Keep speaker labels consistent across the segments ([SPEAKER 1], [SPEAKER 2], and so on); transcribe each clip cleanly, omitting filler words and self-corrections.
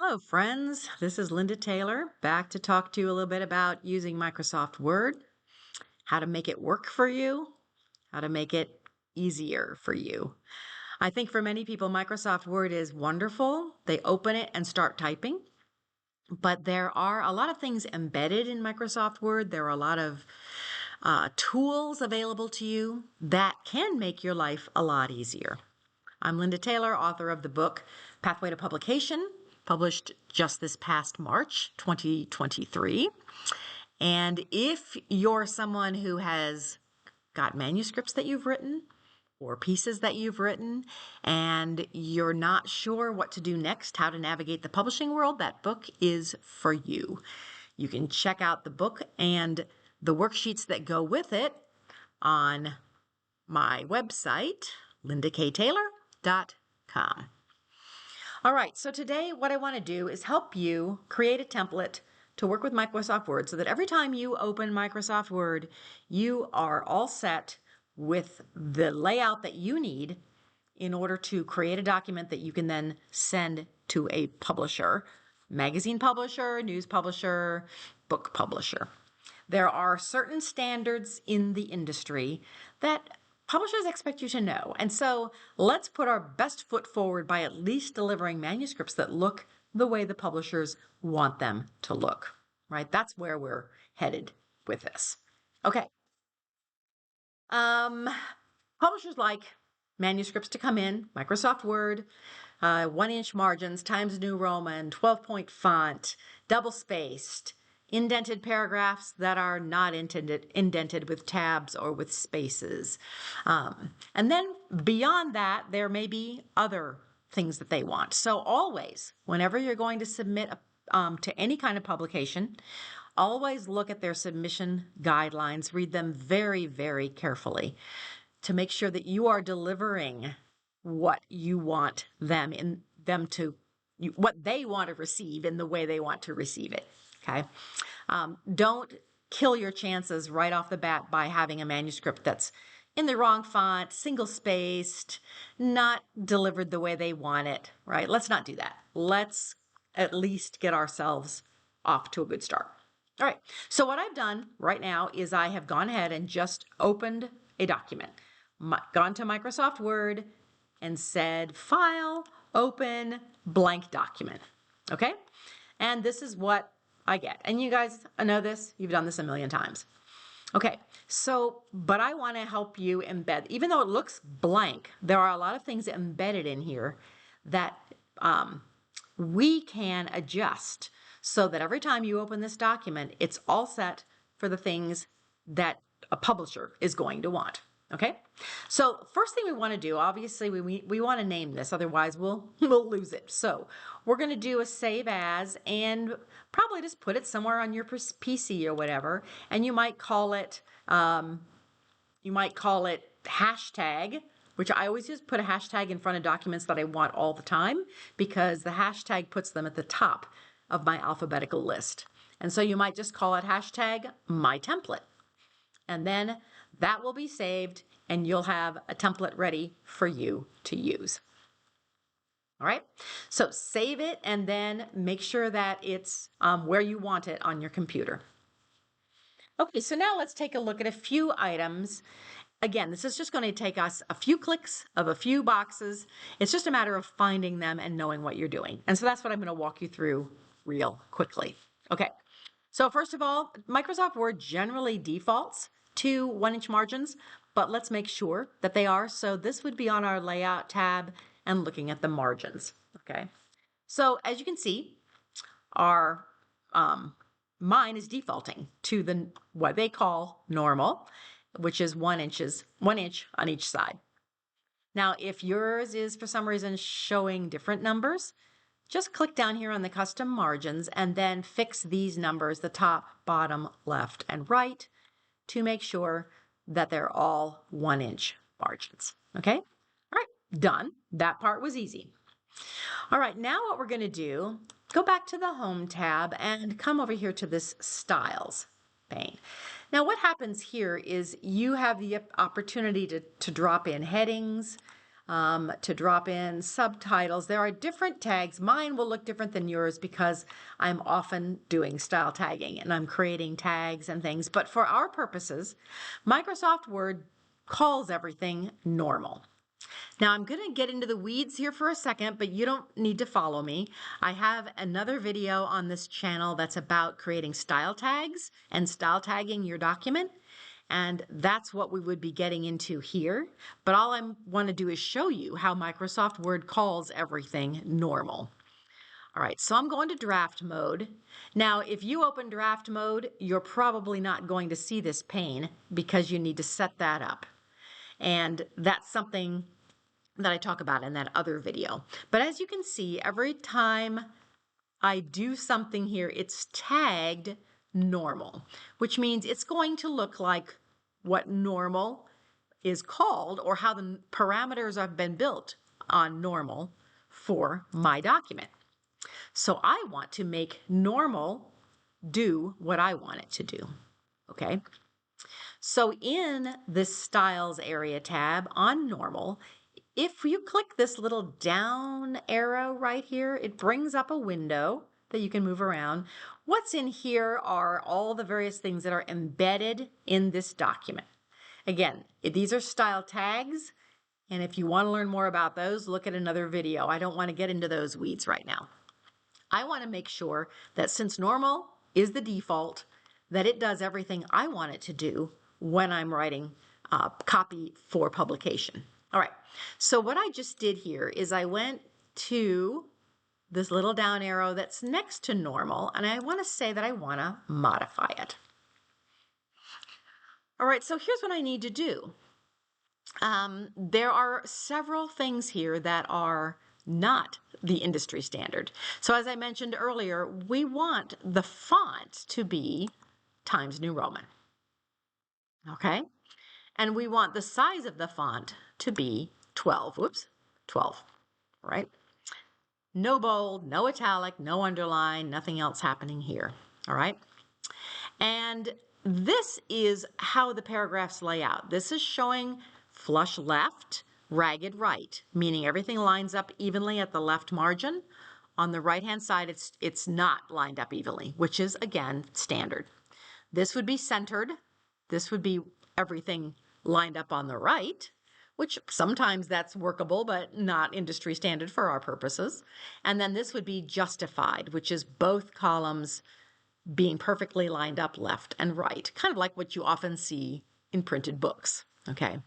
[SPEAKER 1] Hello, friends. This is Linda Taylor, back to talk to you a little bit about using Microsoft Word, how to make it work for you, how to make it easier for you. I think for many people, Microsoft Word is wonderful. They open it and start typing, but there are a lot of things embedded in Microsoft Word. There are a lot of tools available to you that can make your life a lot easier. I'm Linda Taylor, author of the book Pathway to Publication, published just this past March 2023. And if you're someone who has got manuscripts that you've written or pieces that you've written and you're not sure what to do next, how to navigate the publishing world, that book is for you. You can check out the book and the worksheets that go with it on my website, lindaktaylor.com. All right, so today what I want to do is help you create a template to work with Microsoft Word so that every time you open Microsoft Word, you are all set with the layout that you need in order to create a document that you can then send to a publisher, magazine publisher, news publisher, book publisher. There are certain standards in the industry that publishers expect you to know. And so let's put our best foot forward by at least delivering manuscripts that look the way the publishers want them to look, right? That's where we're headed with this. Okay. Publishers like manuscripts to come in, Microsoft Word, 1-inch margins, Times New Roman, 12-point font, double-spaced, indented paragraphs that are not indented with tabs or with spaces. And then beyond that, there may be other things that they want. So always, whenever you're going to submit to any kind of publication, always look at their submission guidelines, read them very, very carefully to make sure that you are delivering what you want what they want to receive in the way they want to receive it. Okay. Don't kill your chances right off the bat by having a manuscript that's in the wrong font, single spaced, not delivered the way they want it, right? Let's not do that. Let's at least get ourselves off to a good start. All right. So what I've done right now is I have gone ahead and just opened a document, gone to Microsoft Word and said, File, Open, Blank Document. Okay. And this is what I get. And you guys know this. You've done this a million times. Okay. So, but I want to help you embed, even though it looks blank, there are a lot of things embedded in here that we can adjust so that every time you open this document, it's all set for the things that a publisher is going to want. Okay, so first thing we want to do, obviously, we want to name this, otherwise we'll lose it. So we're going to do a save as and probably just put it somewhere on your PC or whatever, and you might call it hashtag, which I always just put a hashtag in front of documents that I want all the time because the hashtag puts them at the top of my alphabetical list. And so you might just call it hashtag my template. And then that will be saved and you'll have a template ready for you to use. All right, so save it and then make sure that it's where you want it on your computer. Okay, so now let's take a look at a few items. Again, this is just going to take us a few clicks of a few boxes. It's just a matter of finding them and knowing what you're doing. And so that's what I'm going to walk you through real quickly. Okay, so first of all, Microsoft Word generally defaults to 1-inch margins, but let's make sure that they are. So this would be on our layout tab and looking at the margins. Okay, so as you can see, our mine is defaulting to what they call normal, which is 1 inch on each side. Now, if yours is for some reason showing different numbers, just click down here on the custom margins and then fix these numbers, the top, bottom, left, and right, to make sure that they're all 1-inch margins. Okay? All right, done. That part was easy. All right, now what we're going to do, go back to the Home tab and come over here to this Styles pane. Now what happens here is you have the opportunity to drop in headings, to drop in subtitles. There are different tags. Mine will look different than yours because I'm often doing style tagging and I'm creating tags and things. But for our purposes, Microsoft Word calls everything normal. Now I'm going to get into the weeds here for a second, but you don't need to follow me. I have another video on this channel that's about creating style tags and style tagging your document. And that's what we would be getting into here. But all I want to do is show you how Microsoft Word calls everything normal. All right, so I'm going to draft mode. Now, if you open draft mode, you're probably not going to see this pane because you need to set that up. And that's something that I talk about in that other video. But as you can see, every time I do something here, it's tagged normal, which means it's going to look like what normal is called or how the parameters have been built on normal for my document. So I want to make normal do what I want it to do, okay? So in this styles area tab on normal, if you click this little down arrow right here, it brings up a window that you can move around. What's in here are all the various things that are embedded in this document. Again, these are style tags, and if you want to learn more about those, look at another video. I don't want to get into those weeds right now. I want to make sure that since normal is the default, that it does everything I want it to do when I'm writing copy for publication. All right, so what I just did here is I went to this little down arrow that's next to normal, and I want to say that I want to modify it. All right, so here's what I need to do. There are several things here that are not the industry standard. So as I mentioned earlier, we want the font to be Times New Roman. Okay? And we want the size of the font to be 12. Whoops, 12, right? No bold, no italic, no underline, nothing else happening here, all right? And this is how the paragraphs lay out. This is showing flush left, ragged right, meaning everything lines up evenly at the left margin. On the right-hand side, it's not lined up evenly, which is, again, standard. This would be centered. This would be everything lined up on the right, which sometimes that's workable, but not industry standard for our purposes. And then this would be justified, which is both columns being perfectly lined up left and right, kind of like what you often see in printed books, okay?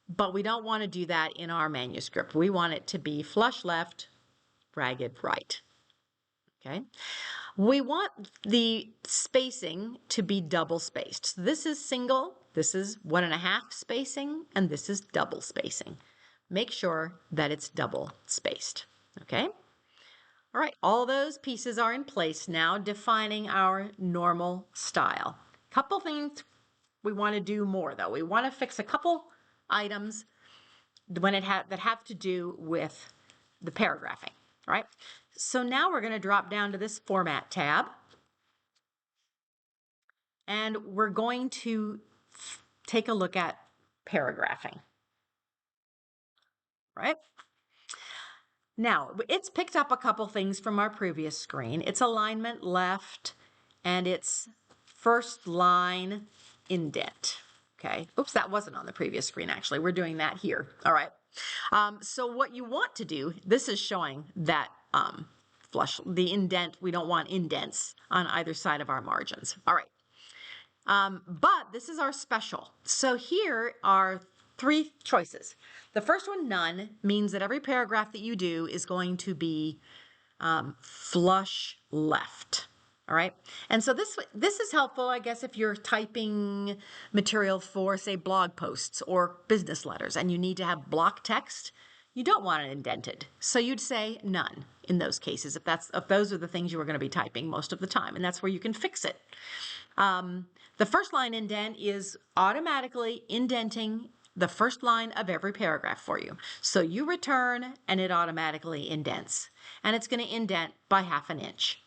[SPEAKER 1] But we don't want to do that in our manuscript. We want it to be flush left, ragged right, okay? We want the spacing to be double spaced. So this is single, this is 1.5 spacing, and this is double spacing. Make sure that it's double spaced, okay? All right, all those pieces are in place now, defining our normal style. Couple things we want to do more though. We want to fix a couple items when that have to do with the paragraphing, right? So now we're going to drop down to this Format tab, and we're going to take a look at paragraphing, right? Now, it's picked up a couple things from our previous screen. It's alignment left, and it's first line indent, okay? Oops, that wasn't on the previous screen, actually. We're doing that here, all right? So what you want to do, this is showing that the indent, we don't want indents on either side of our margins. All right. But this is our special. So here are 3 choices. The first one, none, means that every paragraph that you do is going to be flush left. All right. And so this is helpful, I guess, if you're typing material for, say, blog posts or business letters and you need to have block text. You don't want it indented. So you'd say none in those cases if those are the things you are going to be typing most of the time, and that's where you can fix it. The first line indent is automatically indenting the first line of every paragraph for you. So you return and it automatically indents, and it's going to indent by 1/2 inch.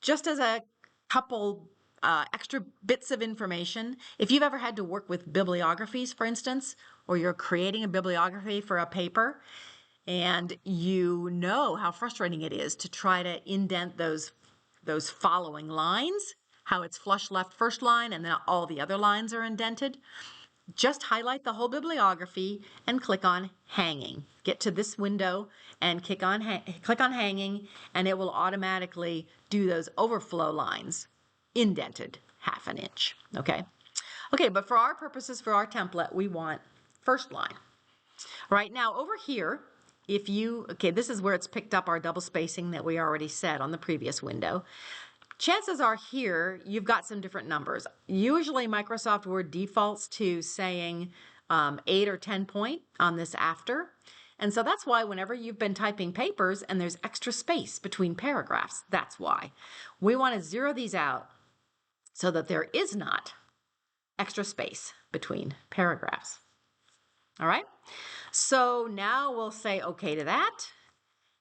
[SPEAKER 1] Just as a couple extra bits of information, if you've ever had to work with bibliographies, for instance, or you're creating a bibliography for a paper, and you know how frustrating it is to try to indent those following lines, how it's flush left first line and then all the other lines are indented. Just highlight the whole bibliography and click on hanging. Get to this window and click on hanging, and it will automatically do those overflow lines indented 1/2 inch. Okay, but for our purposes, for our template, we want first line. Right now over here, this is where it's picked up our double spacing that we already set on the previous window. Chances are here, you've got some different numbers. Usually Microsoft Word defaults to saying 8 or 10 point on this after. And so that's why whenever you've been typing papers and there's extra space between paragraphs, that's why. We want to zero these out so that there is not extra space between paragraphs. All right, so now we'll say okay to that.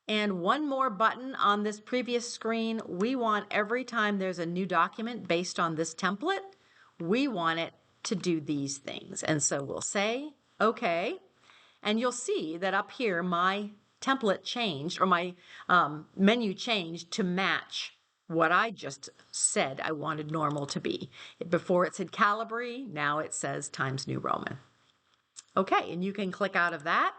[SPEAKER 1] And one more button on this previous screen, we want every time there's a new document based on this template, we want it to do these things. And so we'll say okay, and you'll see that up here my template changed, or my menu changed to match what I just said I wanted normal to be. Before it said Calibri, now it says Times New Roman. Okay, and you can click out of that.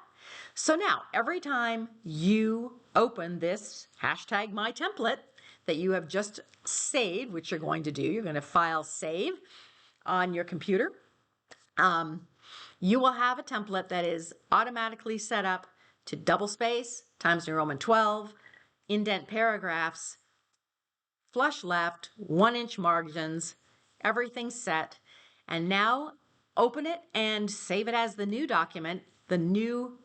[SPEAKER 1] So now, every time you open this hashtag my template that you have just saved, which you're going to do, you're going to file save on your computer, you will have a template that is automatically set up to double space, Times New Roman 12, indent paragraphs, flush left, 1-inch margins, everything's set. And now open it and save it as the new document, the new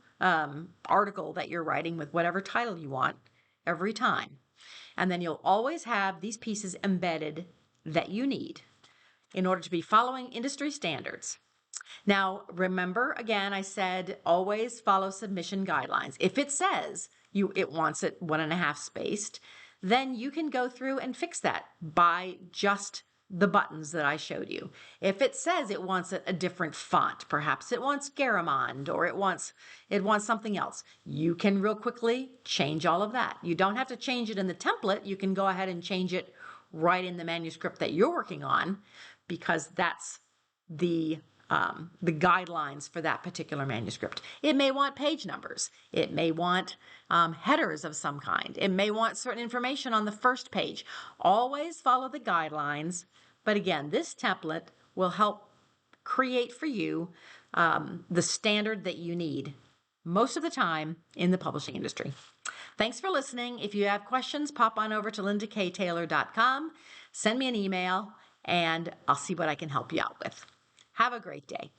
[SPEAKER 1] article that you're writing with whatever title you want every time. And then you'll always have these pieces embedded that you need in order to be following industry standards. Now, remember, again, I said always follow submission guidelines. If it says it wants it 1.5 spaced, then you can go through and fix that by just the buttons that I showed you. If it says it wants a different font, perhaps it wants Garamond, or it wants something else, you can real quickly change all of that. You don't have to change it in the template. You can go ahead and change it right in the manuscript that you're working on, because that's the guidelines for that particular manuscript. It may want page numbers. It may want headers of some kind. It may want certain information on the first page. Always follow the guidelines. But again, this template will help create for you the standard that you need most of the time in the publishing industry. Thanks for listening. If you have questions, pop on over to lindaktaylor.com, send me an email, and I'll see what I can help you out with. Have a great day.